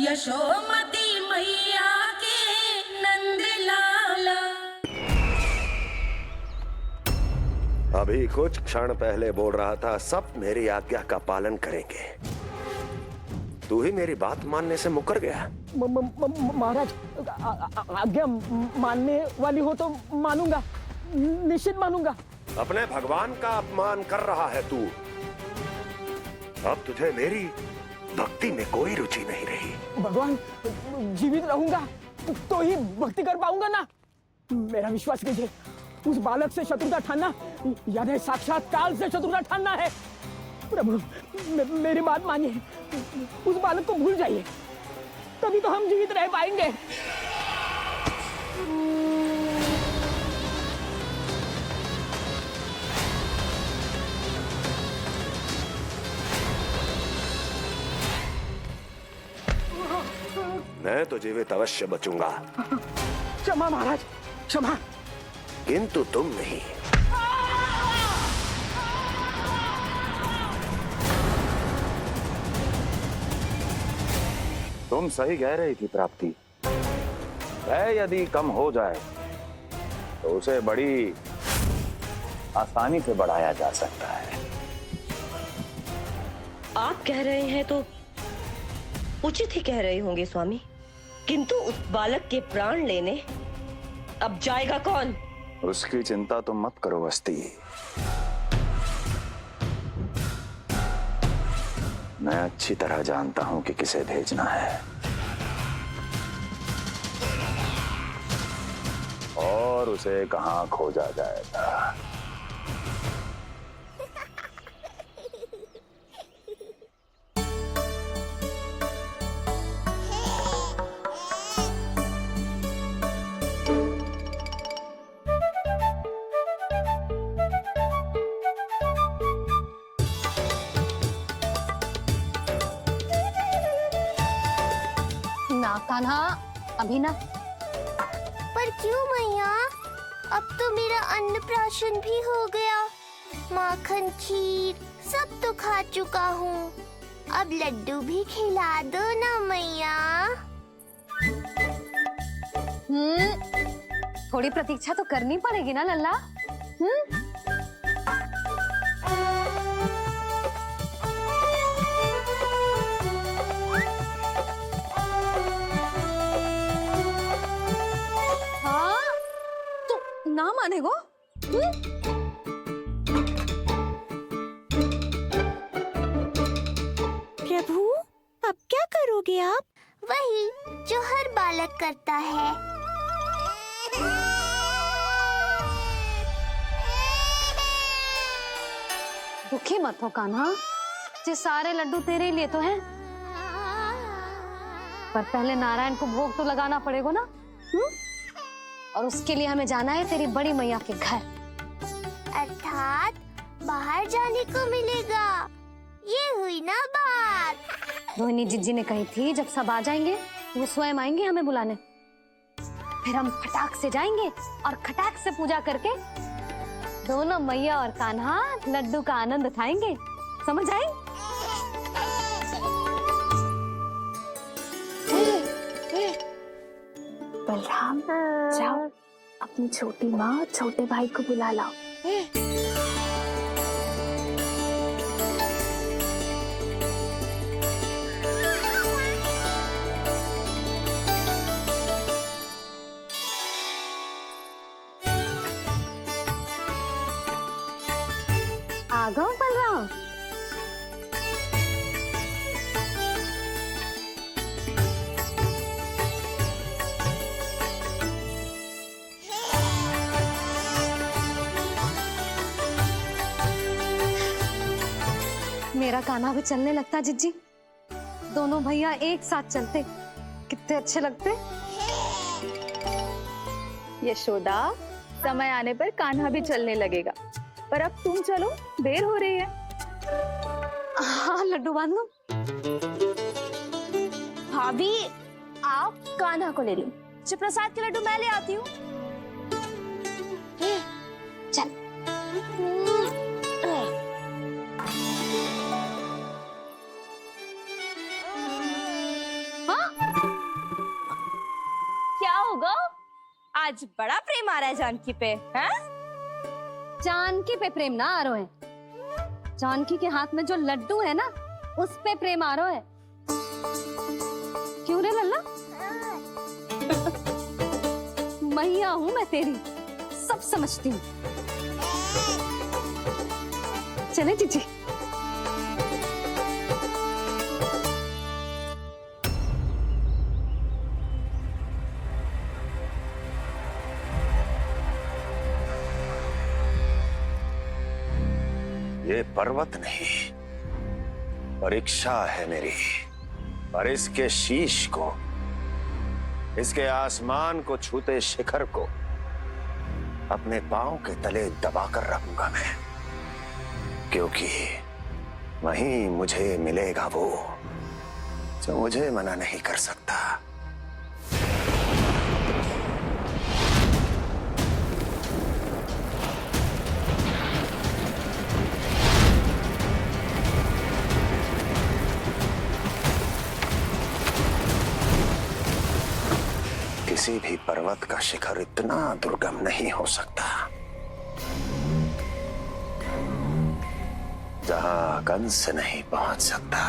यशोमती मैया के नंद लाला। अभी कुछ क्षण पहले बोल रहा था सब मेरी आज्ञा का पालन करेंगे। तू ही मेरी बात मानने से मुकर गया। महाराज, आज्ञा मानने वाली हो तो मानूंगा, निश्चित मानूंगा। अपने भगवान का अपमान कर रहा है तू। अब तुझे मेरी भक्ति में कोई रुचि नहीं रही। भगवान, जीवित रहूंगा तो ही भक्ति कर पाऊंगा ना। मेरा विश्वास कीजिए, उस बालक से शत्रुता ठानना याद है साक्षात काल से शत्रुता ठानना है। प्रभु, मेरी बात मानिए, उस बालक को भूल जाइए, तभी तो हम जीवित रह पाएंगे। मैं तो जीवित अवश्य बचूंगा। क्षमा महाराज, क्षमा। किंतु तुम नहीं। तुम सही कह रही थी प्राप्ति। है यदि कम हो जाए तो उसे बड़ी आसानी से बढ़ाया जा सकता है। आप कह रहे हैं तो उचित ही कह रहे होंगे स्वामी, किंतु उस बालक के प्राण लेने अब जाएगा कौन? उसकी चिंता तुम मत करो वस्ती। मैं अच्छी तरह जानता हूं कि किसे भेजना है और उसे कहां खोजा जाएगा। कान्हा, अभी ना। पर क्यों मैया? अब तो मेरा अन्नप्राशन भी हो गया, माखन खीर सब तो खा चुका हूँ। अब लड्डू भी खिला दो ना मैया। थोड़ी प्रतीक्षा तो करनी पड़ेगी ना लल्ला। ना मानेगो? प्रभु, अब क्या करोगे आप? वही जो हर बालक करता है। दुखी मत हो कान्हा, ये सारे लड्डू तेरे लिए तो हैं। पर पहले नारायण को भोग तो लगाना पड़ेगा ना। और उसके लिए हमें जाना है तेरी बड़ी मैया के घर। अर्थात बाहर जाने को मिलेगा, ये हुई ना बात। रोहिणी जिज्जी ने कही थी जब सब आ जाएंगे वो स्वयं आएंगे हमें बुलाने। फिर हम फटाक से जाएंगे और खटाक से पूजा करके दोनों मैया और कान्हा लड्डू का आनंद उठाएंगे। समझ आई? बलराम, जाओ अपनी छोटी माँ और छोटे भाई को बुला लाओ। आ गओ बलराम। मेरा कान्हा भी चलने लगता जिज्जी। दोनों भैया एक साथ चलते कितने अच्छे लगते। यशोदा, समय आने पर कान्हा भी चलने लगेगा, पर अब तुम चलो, देर हो रही है। हाँ, लड्डू बांध लो। भाभी, आप कान्हा को ले लो, प्रसाद के लड्डू मैं ले आती हूँ। चल। हाँ? आज बड़ा प्रेम आ रहा है जानकी पे, हैं? जानकी पे प्रेम ना आरो है, जानकी के हाथ में जो लड्डू है ना उस पे प्रेम आरो है। क्यों रे लल्ला? मैया हूं मैं तेरी, सब समझती हूँ। चले जीजी। ये पर्वत नहीं, परीक्षा है मेरी, और इसके शीश को, इसके आसमान को छूते शिखर को अपने पांव के तले दबाकर रखूंगा मैं, क्योंकि वहीं मुझे मिलेगा वो जो मुझे मना नहीं कर सकता। किसी भी पर्वत का शिखर इतना दुर्गम नहीं हो सकता जहां कंस नहीं पहुंच सकता।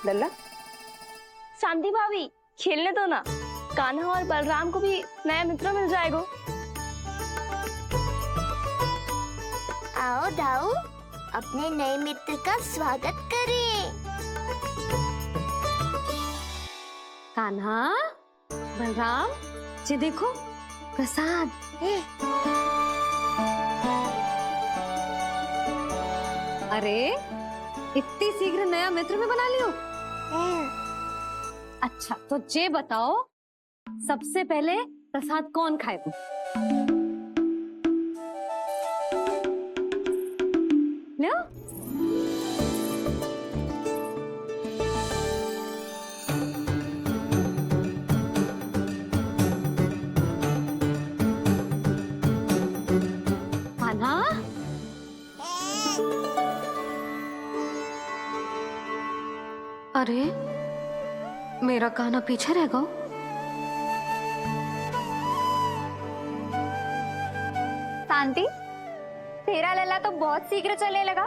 लल्ला, शांति भाभी खेलने दो ना, कान्हा और बलराम को भी नया मित्र मिल जाएगा। आओ दाऊ, अपने नए मित्र का स्वागत करें। कान्हा, बलराम, ये देखो प्रसाद। अरे इतनी शीघ्र नया मित्र में बना लियो? अच्छा तो ये बताओ, सबसे पहले प्रसाद कौन खाएगा? लो। कान्हा, अरे मेरा कान्हा पीछे रह गया। शांति, तेरा लल्ला तो बहुत शीघ्र चलने लगा।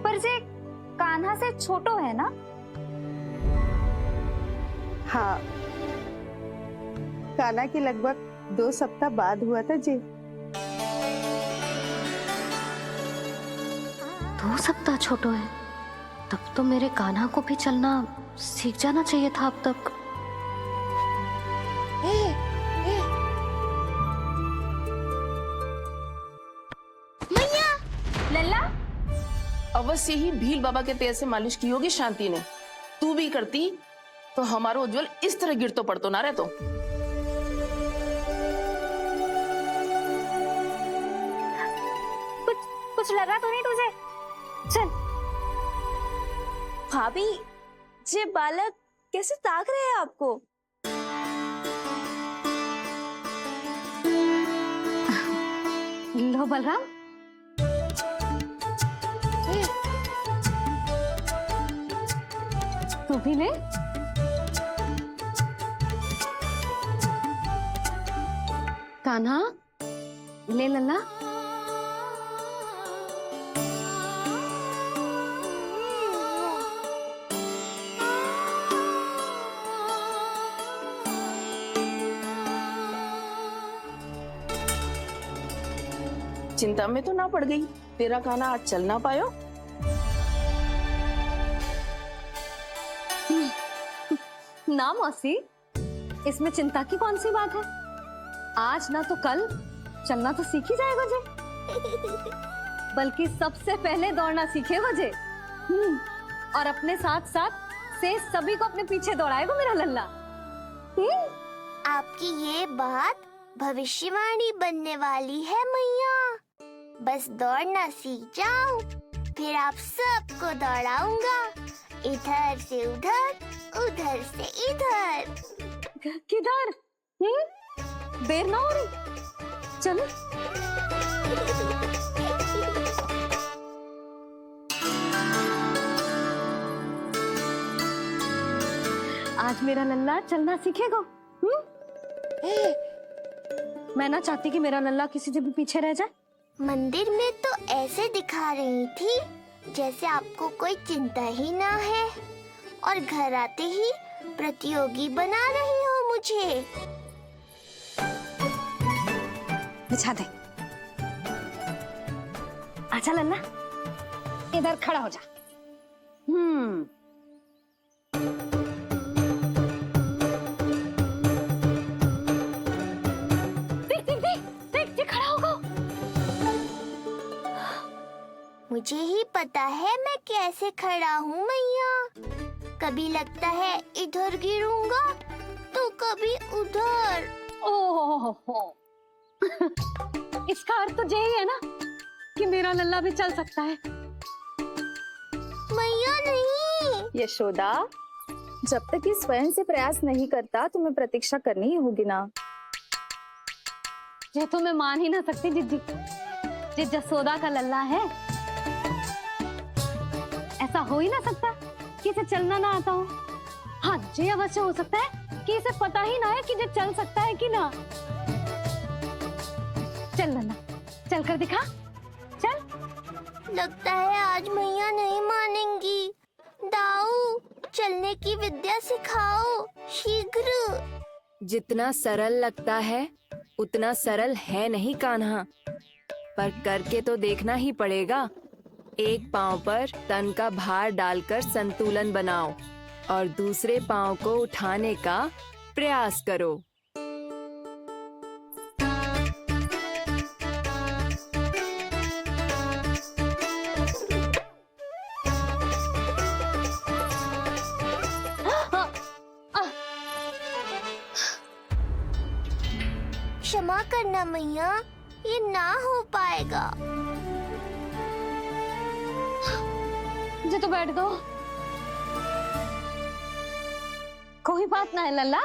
पर जे कान्हा से छोटो है ना? हाँ, कान्हा की लगभग 2 सप्ताह बाद हुआ था जी। 2 सप्ताह छोटो है, तब तो मेरे कान्हा को भी चलना सीख जाना चाहिए था अब तक। मैया, लल्ला, अवश्य ही भील बाबा के तेल से मालिश की होगी शांति ने। तू भी करती तो हमारा उज्जवल इस तरह गिर तो पड़तो ना रहतो। कुछ लगा तो नहीं तुझे? चल। भाभी, ये बालक कैसे ताक रहे हैं आपको? लो बलराम, तू भी ले। कान्हा, ले लल्ला। चिंता में तो ना पड़ गई, तेरा कान्हा आज चल ना पायो। ना मौसी, इसमें चिंता की कौन सी बात है? आज ना तो कल चलना तो सीख ही जाएगा जे। बल्कि सबसे पहले दौड़ना सीखे वजे। और अपने साथ साथ से सभी को अपने पीछे दौड़ाएगा मेरा लल्ला। आपकी ये बात भविष्यवाणी बनने वाली है मैया। बस दौड़ना सीख जाओ, फिर आप सबको दौड़ाऊंगा, इधर से उधर, उधर से इधर। किधर? देर ना हो रही, चलो। आज मेरा लल्ला चलना सीखेगा। मैं ना चाहती कि मेरा लल्ला किसी से भी पीछे रह जाए। मंदिर में तो ऐसे दिखा रही थी जैसे आपको कोई चिंता ही ना है, और घर आते ही प्रतियोगी बना रही हो मुझे। बिछा दे। आजा लल्ला, इधर खड़ा हो जा। देख खड़ा होगा। मुझे ही पता है मैं कैसे खड़ा हूँ मैया। कभी लगता है इधर गिरूंगा तो कभी उधर। ओह, इसका अर्थ तो यही है ना कि मेरा लल्ला भी चल सकता है। मैया नहीं। यशोदा, जब तक ये स्वयं से प्रयास नहीं करता तुम्हें प्रतीक्षा करनी ही होगी ना। ये तो मैं मान ही ना सकती जिज्जी, जे जसोदा का लल्ला है। ऐसा हो ही ना सकता कि इसे चलना ना आता हो। हाँ, ये अवश्य हो सकता है कि इसे पता ही ना है कि ये चल सकता है कि ना। चल लल्ला, चल कर दिखा, चल। लगता है आज मैया नहीं मानेंगी। दाऊ, चलने की विद्या सिखाओ शीघ्र। जितना सरल लगता है उतना सरल है नहीं कान्हा, पर करके तो देखना ही पड़ेगा। एक पांव पर तन का भार डालकर संतुलन बनाओ और दूसरे पांव को उठाने का प्रयास करो। क्षमा करना मैया, ये ना हो पाएगा। मुझे तो बैठ दो। कोई बात ना है लल्ला,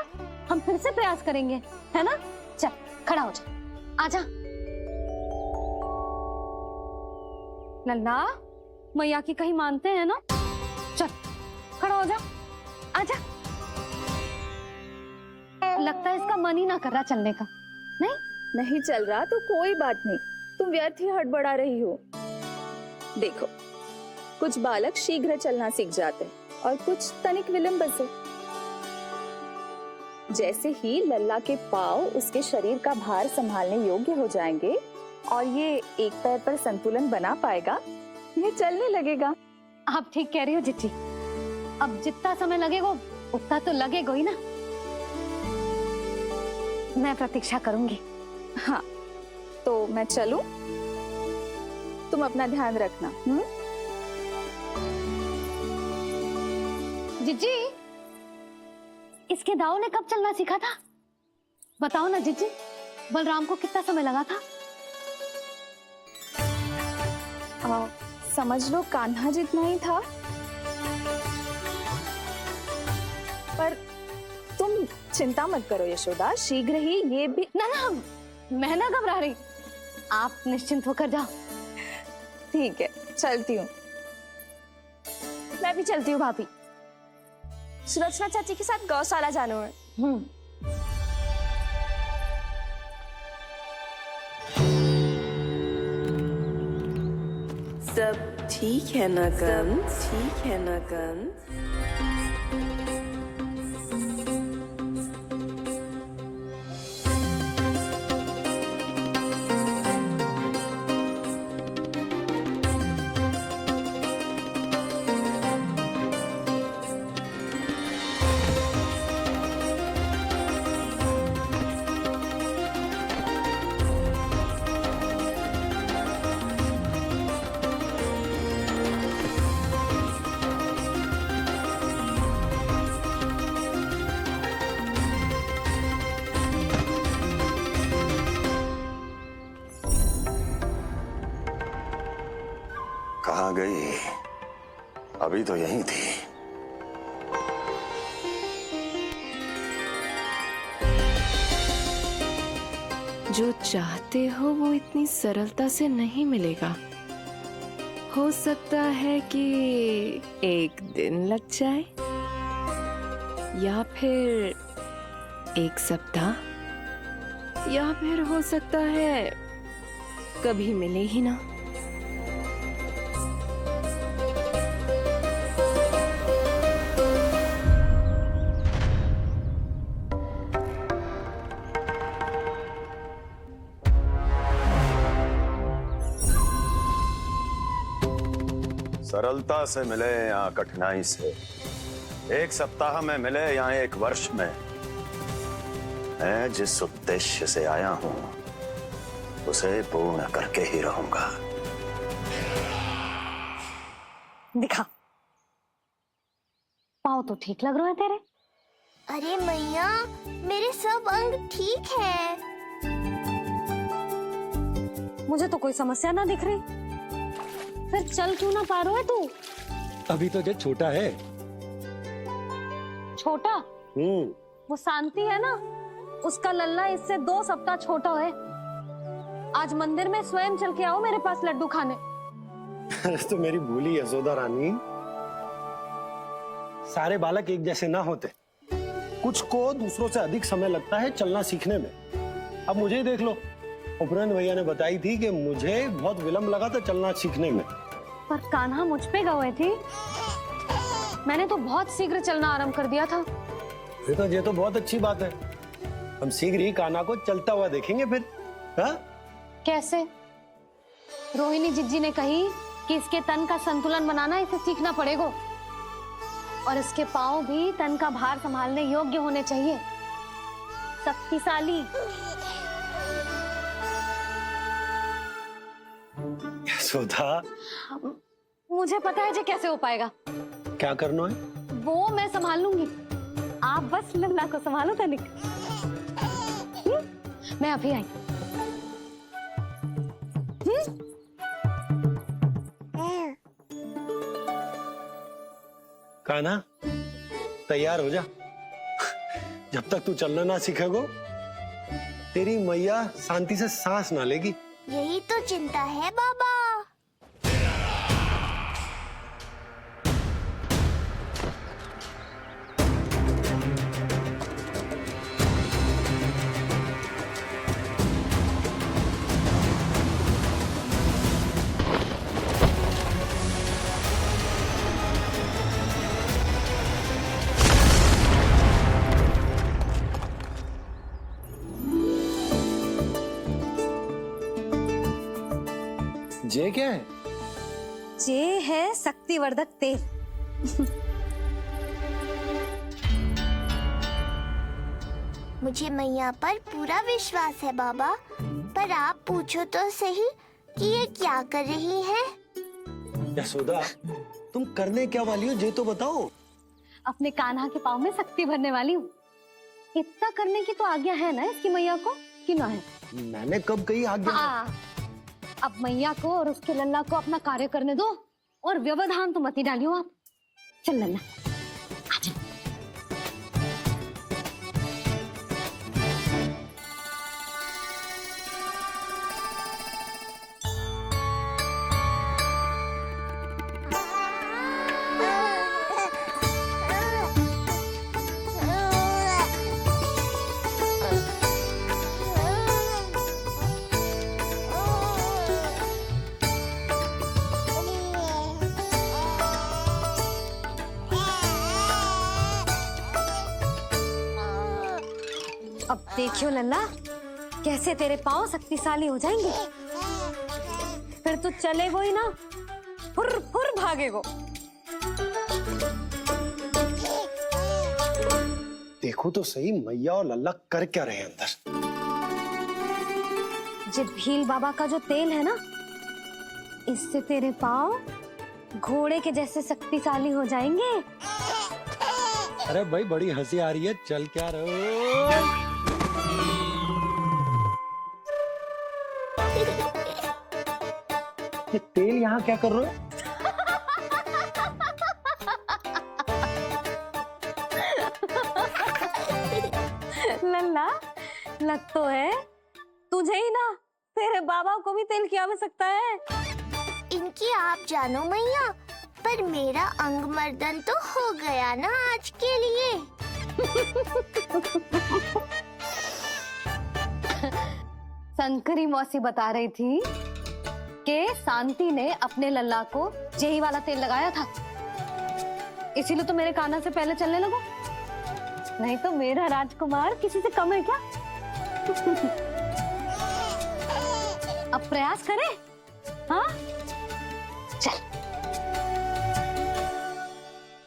हम फिर से प्रयास करेंगे, है ना? चल खड़ा हो जा, आजा। लल्ला, मैया की कहीं मानते हैं ना? चल खड़ा हो जा, आजा। लगता है इसका मन ही ना कर रहा चलने का। नहीं चल रहा तो कोई बात नहीं, तुम व्यर्थ ही हड़बड़ा रही हो। देखो, कुछ बालक शीघ्र चलना सीख जाते हैं और कुछ तनिक विलंब से। जैसे ही लल्ला के पांव उसके शरीर का भार संभालने योग्य हो जाएंगे और ये एक पैर पर संतुलन बना पाएगा, ये चलने लगेगा। आप ठीक कह रही हो जिज्जी। अब जितना समय लगेगा उतना तो लगेगा ही ना। मैं प्रतीक्षा करूंगी। हाँ, तो मैं चलूं? तुम अपना ध्यान रखना। जिज्जी, इसके दाऊ ने कब चलना सीखा था? बताओ ना जिज्जी, बलराम को कितना समय लगा था? समझ लो कान्हा जितना ही था। पर तुम चिंता मत करो यशोदा, शीघ्र ही ये भी। ना, मैं ना घबरा रही, आप निश्चिंत होकर जाओ। ठीक है, चलती हूँ। मैं भी चलती हूँ भाभी। सुरक्षा चाची के साथ गौशाला जाना है। सब ठीक है ना कंस? ठीक है ना कंस? कहाँ गई? अभी तो यहीं थी। जो चाहते हो वो इतनी सरलता से नहीं मिलेगा। हो सकता है कि एक दिन लग जाए या फिर एक सप्ताह या फिर हो सकता है कभी मिले ही ना। सरलता से मिले या कठिनाई से, एक सप्ताह में मिले या एक वर्ष में, मैं जिस उद्देश्य से आया हूं उसे पूर्ण करके ही रहूंगा। दिखा, पाँव तो ठीक लग रहे हैं तेरे। अरे मैया, मेरे सब अंग ठीक है। मुझे तो कोई समस्या ना दिख रही। फिर चल क्यों ना पा रहा है तू? अभी तो जो छोटा है। छोटा? वो शांति है ना, उसका लल्ला इससे 2 सप्ताह छोटा है। आज मंदिर में स्वयं चल के आओ मेरे पास लड्डू खाने। तो मेरी भूली यशोदा रानी, सारे बालक एक जैसे ना होते। कुछ को दूसरों से अधिक समय लगता है चलना सीखने में। अब मुझे ही देख लो, उपरांत भैया ने बताई थी कि मुझे बहुत विलंब लगा था चलना सीखने में। पर कान्हा मुझ पे गए थी। मैंने तो बहुत शीघ्र चलना आरंभ कर दिया था। ये तो बहुत अच्छी बात है। हम शीघ्र ही कान्हा को चलता हुआ देखेंगे फिर। हा? कैसे? रोहिणी जिज्जी ने कही कि इसके तन का संतुलन बनाना इसे सीखना पड़ेगा और इसके पांव भी तन का भार संभालने योग्य होने चाहिए। शक्तिशाली। यशोदा, मुझे पता है जे कैसे हो पाएगा। क्या करना है? वो मैं संभाल लूंगी। आप बस लल्ला को संभालो तनिक। मैं अभी आई। कान्हा, तैयार हो जा। जब तक तू चलना ना सीखेगो, तेरी मैया शांति से सांस ना लेगी। यही तो चिंता है बाबा। जे क्या है? जे है शक्तिवर्धक तेल। मुझे मैया पर पूरा विश्वास है बाबा, पर आप पूछो तो सही कि ये क्या कर रही है? यशोदा, तुम करने क्या वाली हो ये तो बताओ। अपने कान्हा के पाँव में शक्ति भरने वाली हूँ। इतना करने की तो आज्ञा है ना इसकी मैया को, कि ना है? मैंने कब कही आज्ञा? हाँ, अब मैया को और उसके लल्ला को अपना कार्य करने दो और व्यवधान तो मत ही डालियो आप। चल लल्ला, आजा। अब देखियो लल्ला, कैसे तेरे पाँव शक्तिशाली हो जाएंगे। फिर तू चलेगो ही ना, फुर फुर भागेगो। देखो तो सही, मैया और लल्ला कर क्या रहे हैं अंदर। जो भील बाबा का जो तेल है ना, इससे तेरे पाँव घोड़े के जैसे शक्तिशाली हो जाएंगे। अरे भाई, बड़ी हंसी आ रही है, चल क्या रहे हो? ये तेल यहाँ क्या कर रहे हो? लल्ला लग तो है तुझे ही ना, तेरे बाबा को भी तेल की आवश्यकता है। इनकी आप जानो मैया, पर मेरा अंग मर्दन तो हो गया ना आज के लिए। शंकरी मौसी बता रही थी कि शांति ने अपने लल्ला को यही वाला तेल लगाया था, इसीलिए तो मेरे कान्हा से पहले चलने लगो, नहीं तो मेरा राजकुमार किसी से कम है क्या? अब प्रयास करें, हाँ? चल,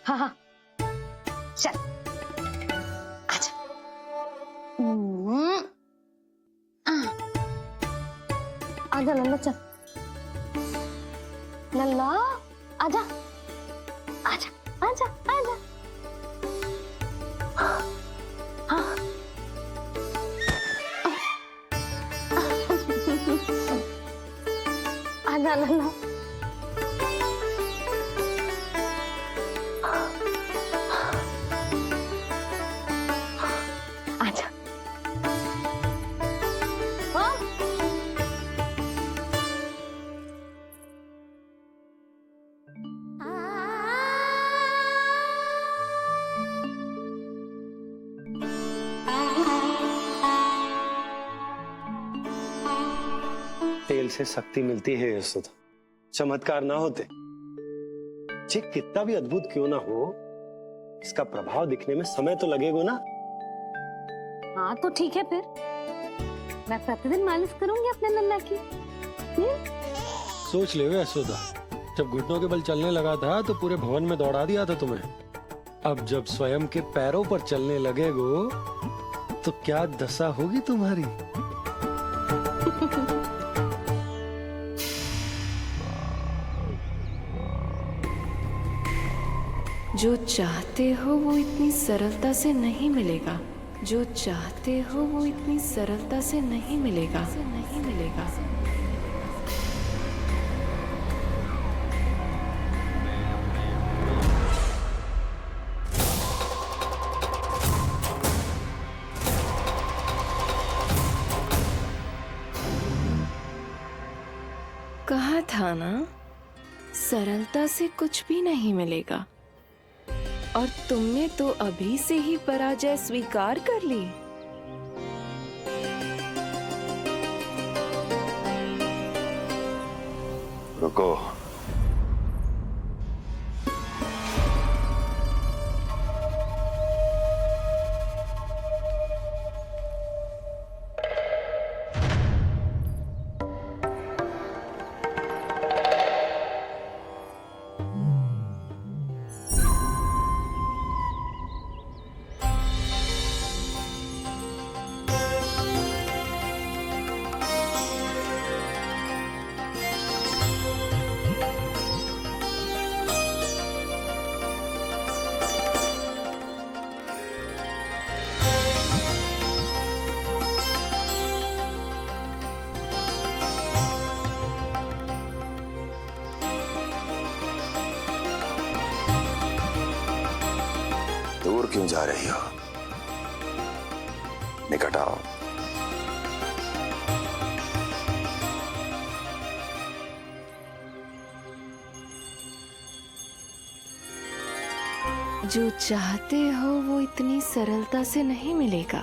हाँ हाँ, चल, आजा। आजा लल्ला, चल लल्ला, आजा आजा आजा आजा। हाँ आजा लल्ला। आजा। हाँ तेल से शक्ति मिलती है यशोदा, चमत्कार ना होते, जे कितना भी अद्भुत क्यों ना हो, इसका प्रभाव दिखने में समय तो लगेगा ना। हाँ तो ठीक है, फिर मैं प्रतिदिन मालिश करूंगी अपने लल्ला की। सोच ले यशोदा, जब घुटनों के बल चलने लगा था तो पूरे भवन में दौड़ा दिया था तुम्हें, अब जब स्वयं के पैरों पर चलने लगेगो तो क्या दशा होगी तुम्हारी। जो चाहते हो वो इतनी सरलता से नहीं मिलेगा, जो चाहते हो वो इतनी सरलता से नहीं मिलेगा, नहीं मिलेगा। कहा था ना, सरलता से कुछ भी नहीं मिलेगा, और तुमने तो अभी से ही पराजय स्वीकार कर ली। रुको, दूर क्यों जा रही हो? निकट आओ। जो चाहते हो वो इतनी सरलता से नहीं मिलेगा।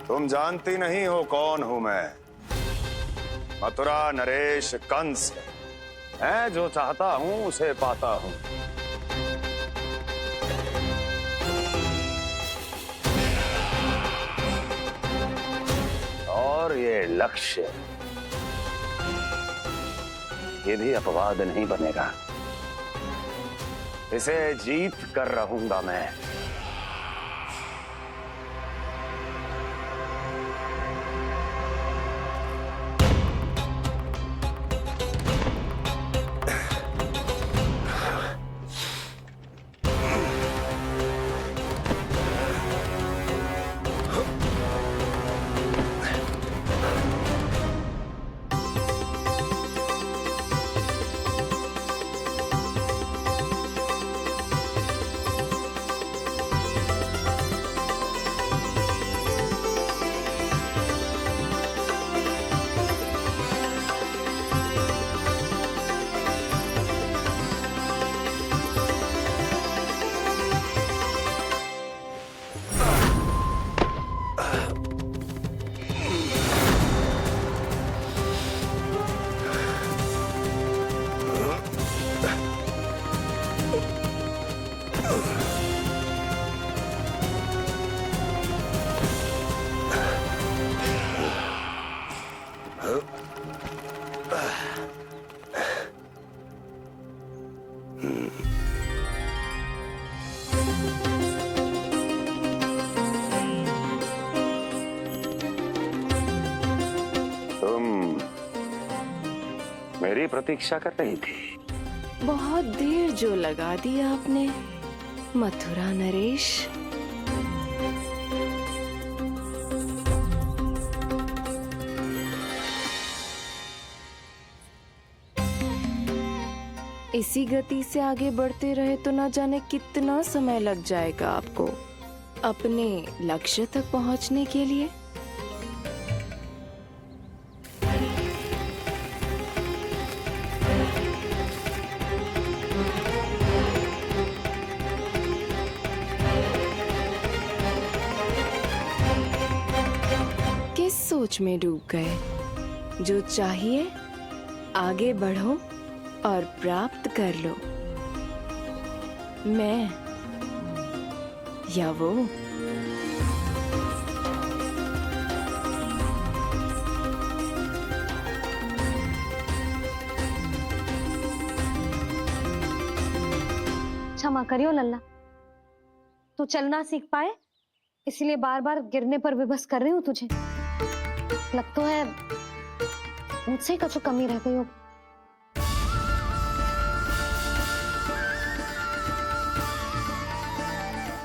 तुम जानती नहीं हो कौन हूं मैं। मथुरा नरेश कंस है, जो चाहता हूं उसे पाता हूं। और ये लक्ष्य, ये भी अपवाद नहीं बनेगा। इसे जीत कर रहूंगा मैं। मेरी प्रतीक्षा कर रही थी। बहुत देर जो लगा दी आपने मथुरा नरेश। इसी गति से आगे बढ़ते रहे तो ना जाने कितना समय लग जाएगा आपको अपने लक्ष्य तक पहुंचने के लिए। किस सोच में डूब गए? जो चाहिए आगे बढ़ो और प्राप्त कर लो। मैं या वो। क्षमा करियो लल्ला, तू चलना सीख पाए इसलिए बार बार गिरने पर विवश कर रही हूँ तुझे। लगता है मुझसे कुछ कमी रह गई हो।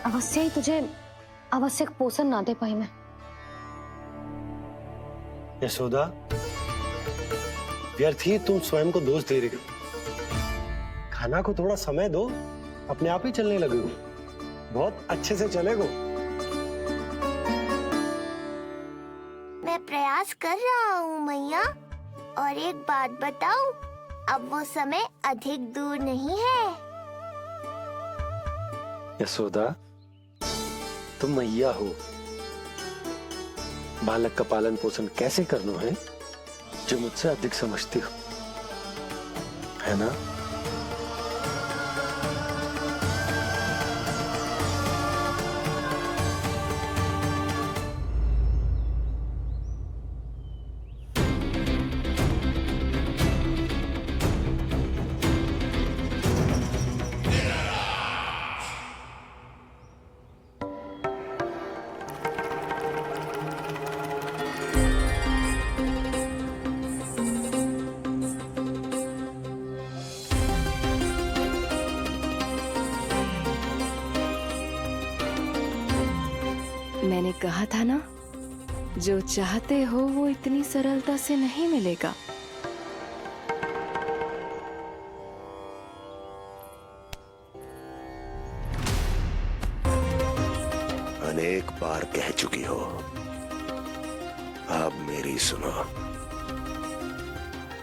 अवश्य ही तुझे आवश्यक पोषण ना दे पाई मैं। यशोदा, व्यर्थ ही तुम स्वयं को दोष दे रही हो। खाना को थोड़ा समय दो, अपने आप ही चलने लगेगो, बहुत अच्छे से चलेगो। मैं प्रयास कर रहा हूँ मैया। और एक बात बताऊं, अब वो समय अधिक दूर नहीं है। यशोदा, तुम मैया हो, बालक का पालन पोषण कैसे करना है जो मुझसे अधिक समझती हो, है ना? मैंने कहा था ना, जो चाहते हो वो इतनी सरलता से नहीं मिलेगा। अनेक बार कह चुकी हो, अब मेरी सुनो।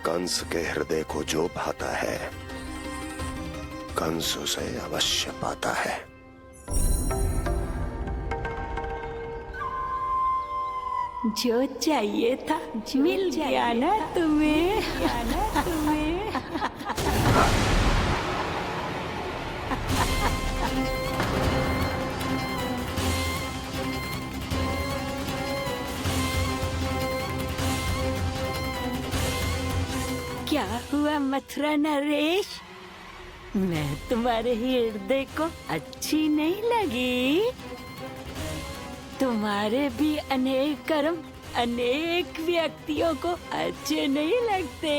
कंस के हृदय को जो भाता है, कंस उसे अवश्य पाता है। जो चाहिए था मिल गया ना तुम्हें। क्या हुआ मथुरा नरेश, मैं तुम्हारे हृदय को अच्छी नहीं लगी? तुम्हारे भी अनेक कर्म अनेक व्यक्तियों को अच्छे नहीं लगते।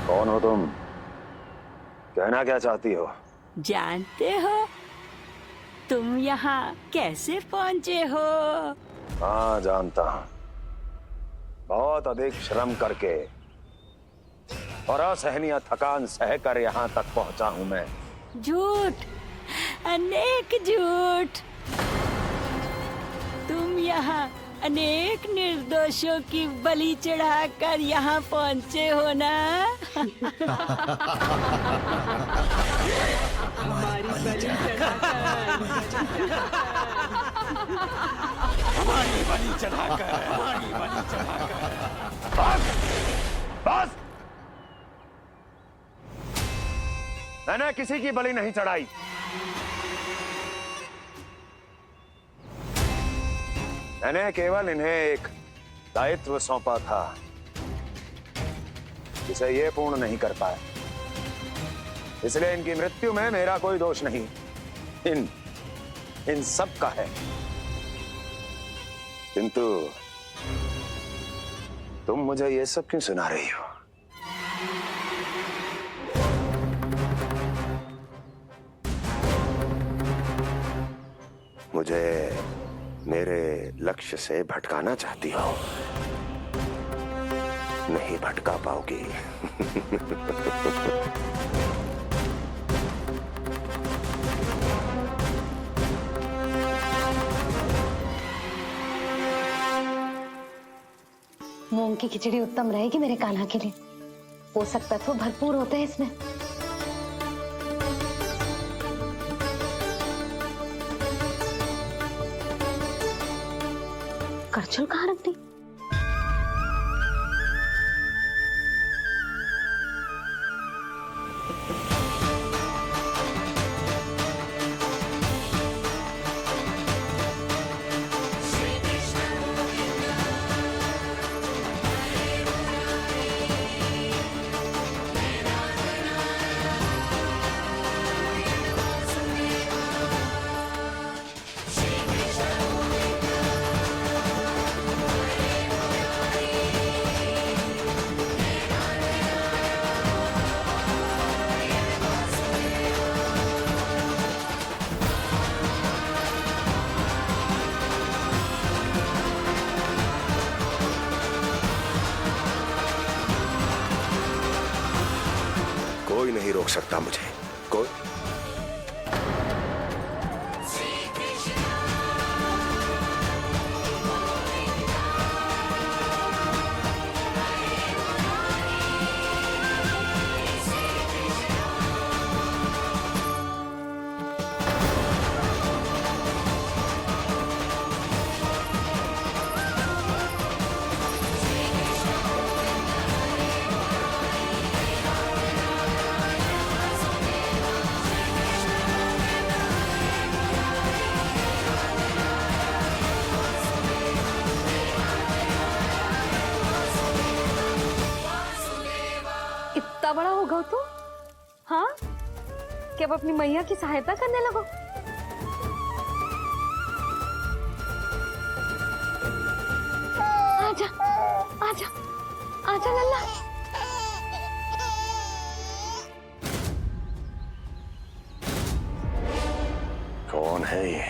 कौन हो तुम? कहना क्या चाहती हो? जानते हो तुम यहाँ कैसे पहुँचे हो? हाँ, जानता हूँ। बहुत अधिक श्रम करके और असहनीय थकान सहकर यहाँ तक पहुँचा हूँ मैं। झूठ, अनेक झूठ। तुम यहाँ अनेक निर्दोषों की बलि चढ़ाकर यहाँ पहुँचे हो ना? हमारी बलि चढ़ाकर, हमारी बलि चढ़ाकर। बस! मैंने किसी की बलि नहीं चढ़ाई। मैंने केवल इन्हें एक दायित्व सौंपा था जिसे ये पूर्ण नहीं कर पाए, इसलिए इनकी मृत्यु में मेरा कोई दोष नहीं, इन सब का है। तुम मुझे ये सब क्यों सुना रही हो? मुझे मेरे लक्ष्य से भटकाना चाहती हो? नहीं भटका पाओगी। मूंग की खिचड़ी उत्तम रहेगी मेरे कान्हा के लिए। पोषक तत्व भरपूर होते हैं इसमें। करछुल कहाँ रख दी? कोई नहीं रोक सकता मुझे, कोई। इतना बड़ा हो गया तो? हाँ, कि अब अपनी मैया की सहायता करने लगो। आजा, आजा, आजा लल्ला। कौन है ये?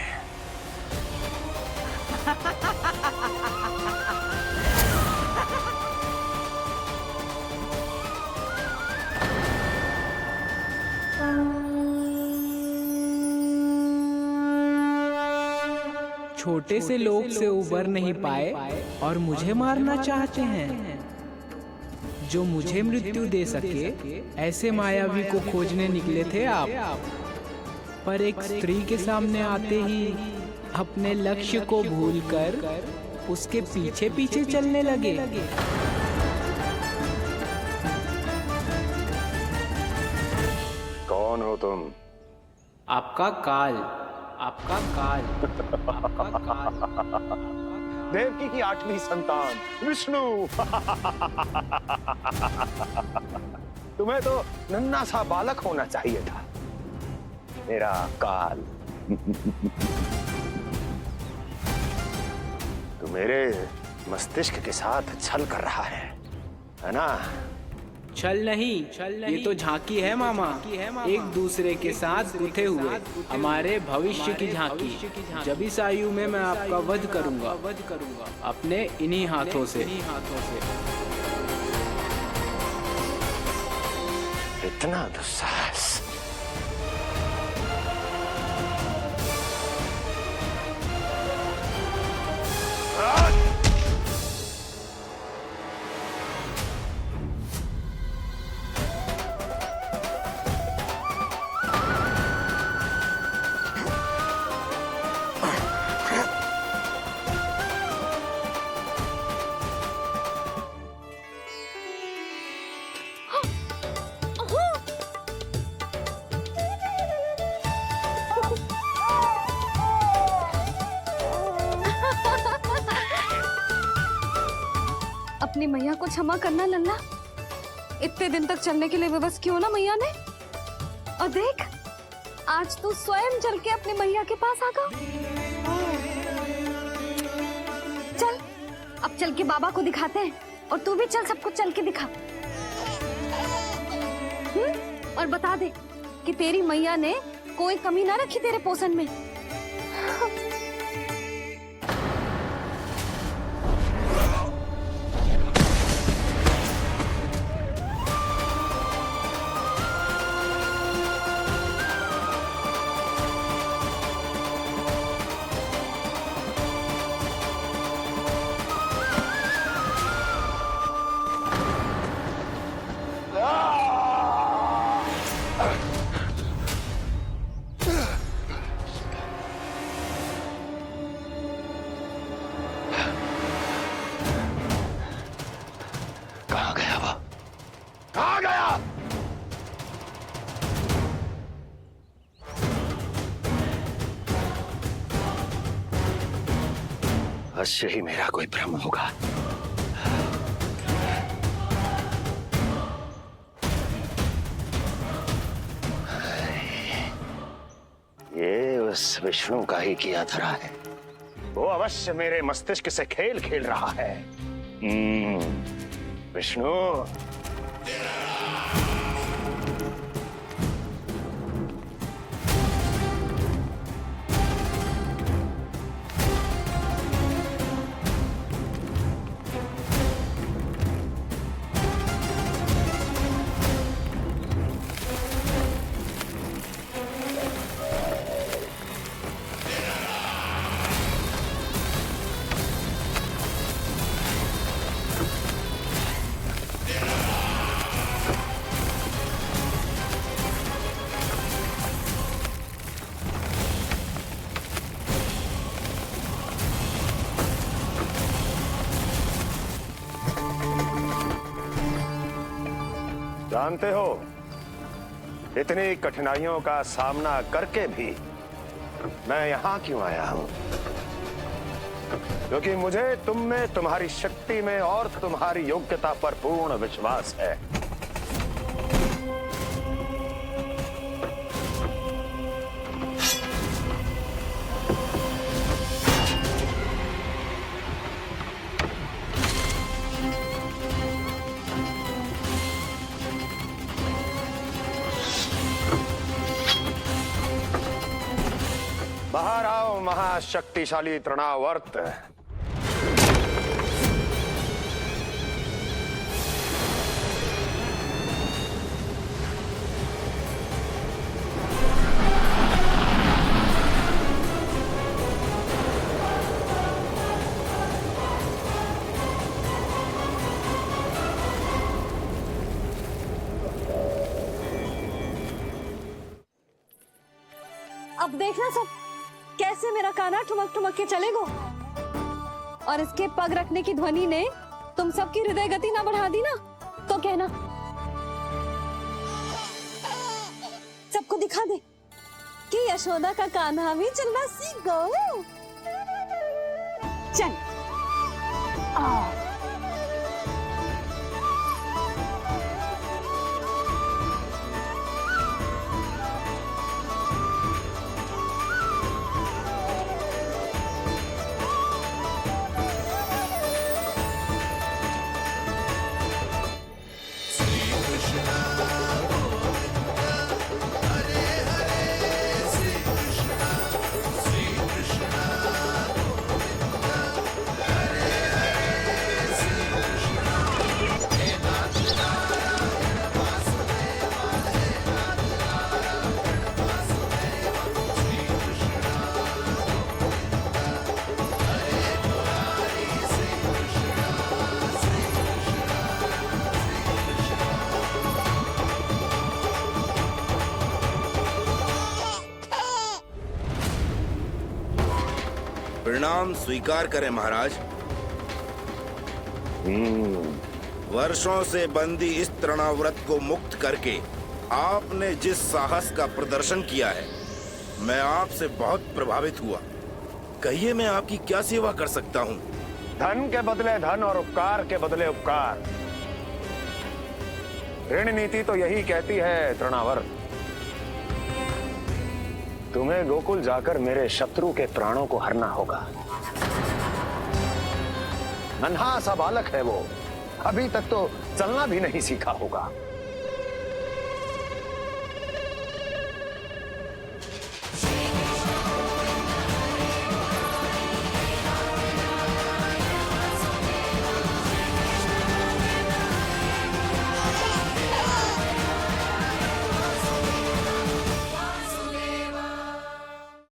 छोटे से लोग से उबर नहीं पाए और मुझे मारना चाहते हैं। जो मुझे मृत्यु दे सके ऐसे मायावी को खोजने निकले थे आप, पर एक स्त्री के सामने आते ही अपने लक्ष्य को भूलकर उसके पीछे पीछे चलने लगे। कौन हो तुम? आपका काल, आपका काल, आपका काल। देवकी की 8वीं संतान विष्णु। तुम्हें तो नन्हा सा बालक होना चाहिए था, मेरा काल। तू मेरे मस्तिष्क के साथ छल कर रहा है ना? छल नहीं, ये तो झांकी है मामा। एक दूसरे के साथ गुथे हुए हमारे भविष्य की झांकी। जब इस आयु में मैं आपका वध करूंगा अपने इन्हीं हाथों से। इतना दुस्साहस! अपनी मैया को क्षमा करना लल्ला। इतने दिन तक चलने के लिए विवश क्यों ना मैया ने। और देख, आज तू स्वयं चल के अपनी मैया के पास आ गया। चल, अब चल के बाबा को दिखाते हैं और तू भी चल, सबको चल के दिखा। और बता दे कि तेरी मैया ने कोई कमी ना रखी तेरे पोषण में। कहाँ गया वो? कहाँ गया? अवश्य ही मेरा कोई भ्रम होगा। ये उस विष्णु का ही किया धरा है। वो अवश्य मेरे मस्तिष्क से खेल खेल रहा है। विष्णु, जानते हो इतनी कठिनाइयों का सामना करके भी मैं यहां क्यों आया हूं? क्योंकि मुझे तुम में, तुम्हारी शक्ति में और तुम्हारी योग्यता पर पूर्ण विश्वास है। बाहर आओ महाशक्तिशाली तृणावर्त। अब देखना सब कैसे मेरा कान्हा ठुमक ठुमक के चलेगो। और इसके पग रखने की ध्वनि ने तुम सबकी हृदय गति ना बढ़ा दी ना, तो कहना। सबको दिखा दे कि यशोदा का कान्हा भी चलना सीख गो। चल परिणाम स्वीकार करें महाराज। वर्षों से बंदी इस तृणाव्रत को मुक्त करके आपने जिस साहस का प्रदर्शन किया है, मैं आपसे बहुत प्रभावित हुआ। कहिए मैं आपकी क्या सेवा कर सकता हूँ? धन के बदले धन और उपकार के बदले उपकार, ऋण नीति तो यही कहती है तृणावर्त। तुम्हें गोकुल जाकर मेरे शत्रु के प्राणों को हरना होगा। नन्हा सा बालक है वो, अभी तक तो चलना भी नहीं सीखा होगा।